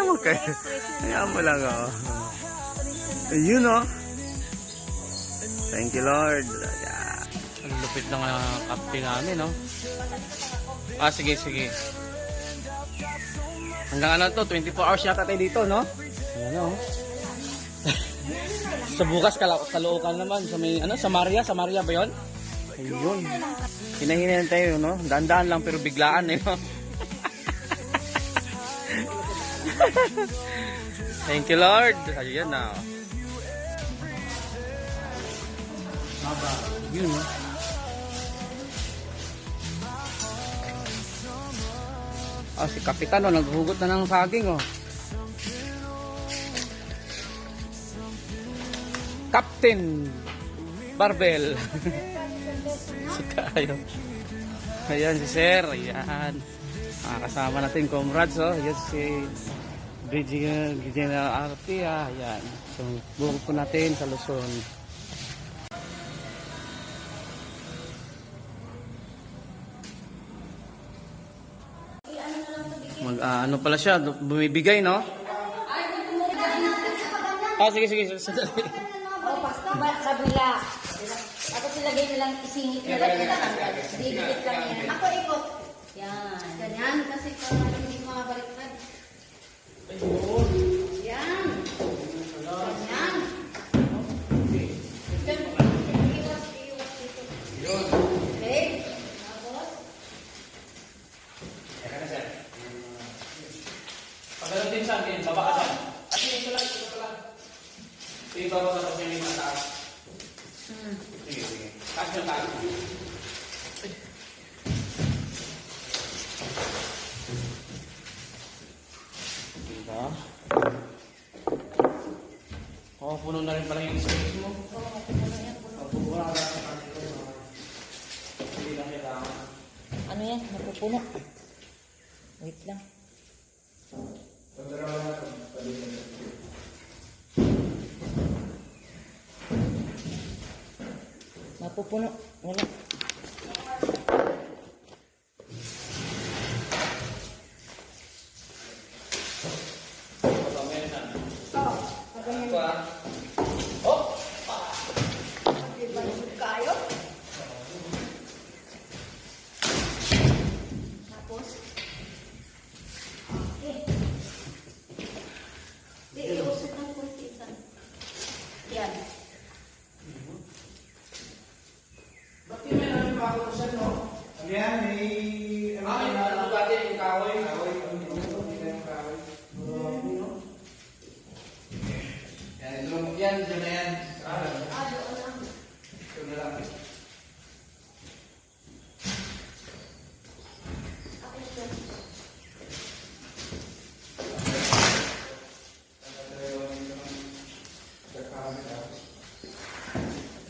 Okay. Hayaan mo lang, oh. Ayun, oh. Thank you, Lord. Yeah. Ang lupit ng kapti namin, no? Ah, sige, sige. Hanggang ano to, 24 hours yata tayo dito, no? Ayan, oh. Sa bukas, Caloocan naman. Sa may, ano, Samaria ba yun? Ayun. Hinahinan tayo, no? Dahan-dahan lang, pero biglaan, eh, no? Thank you, Lord. Ayan na. Maba. Yun, no? Ah, si Kapitan, oh, naghugot na ng saging, oh. Captain Barbell. Tayo. Ayan si Sir. Ayan. Kasama natin comrades, oh. Ayan si General RP. Ayan. So, buhok po natin sa Luzon. Ano pala siya, bumibigay, no? Ah, sige. Oh, basta kabila. Tapos ilagay na lang isingit. Didikit lang yan. Ako ikot. Yan. Ganyan kasi para hindi makabaliktad. Yan. Ganyan. Iwas dito. Okay. Tapos. Pagdating din sa akin, baba ka dyan. At ito lang. Sige, baba ka sa yung mataas. Sige. Taas yung taas. Diba? Oh, puno na rin pala yung space mo. Oo, puno yan. Puno na rin sa kanito. Hindi lang kailangan. Ano yan? Napupuno. Wait lang. Napupuno. Wala. Yan. Bakit may namin pakutusan, no? Ayan, may... may nalagati yung kahoy. Yan, dyan na yan. Doon lang. Ito na lang.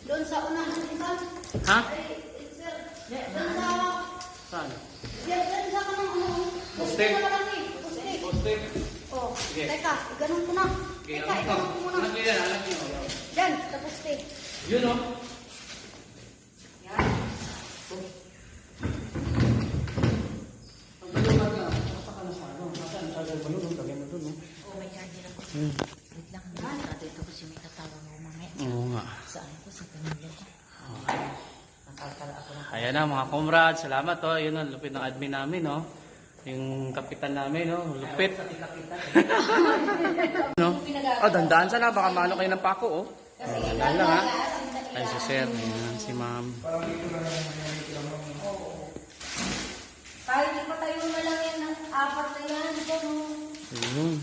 Doon sa unahan ito. Ha? Doon sa... Saan? Doon sa kanang ano. Poste. Poste. Oh, Sige. teka, ganun ko na. Okay, Teka, ganun ko muna. anak niyo yan, anak niyo. Yan, sa poste. Yun, no? Yan. Ang balon natin, nasa ka na sa ano? Nasaan? Sa balon, lagay mo doon, no? Oh, may charger ako. Wait lang, dito kasi may tatawag ako mamaya. Oo nga. Saan ko? Sa pamilya ko. Nakalkala ako na. Ayan na mga comrades, salamat, oh. Yun ang lupit ng admin namin, no? Yung kapitan namin, no? Lupit. No? Ah, dandaan sana, baka maano kayo ng pako, oh. Ayan lang, ha? Ay, si Sir, ayan, si Ma'am. Kahit ipatayo na lang yan ng apat na yan. Ito, no? Ayun.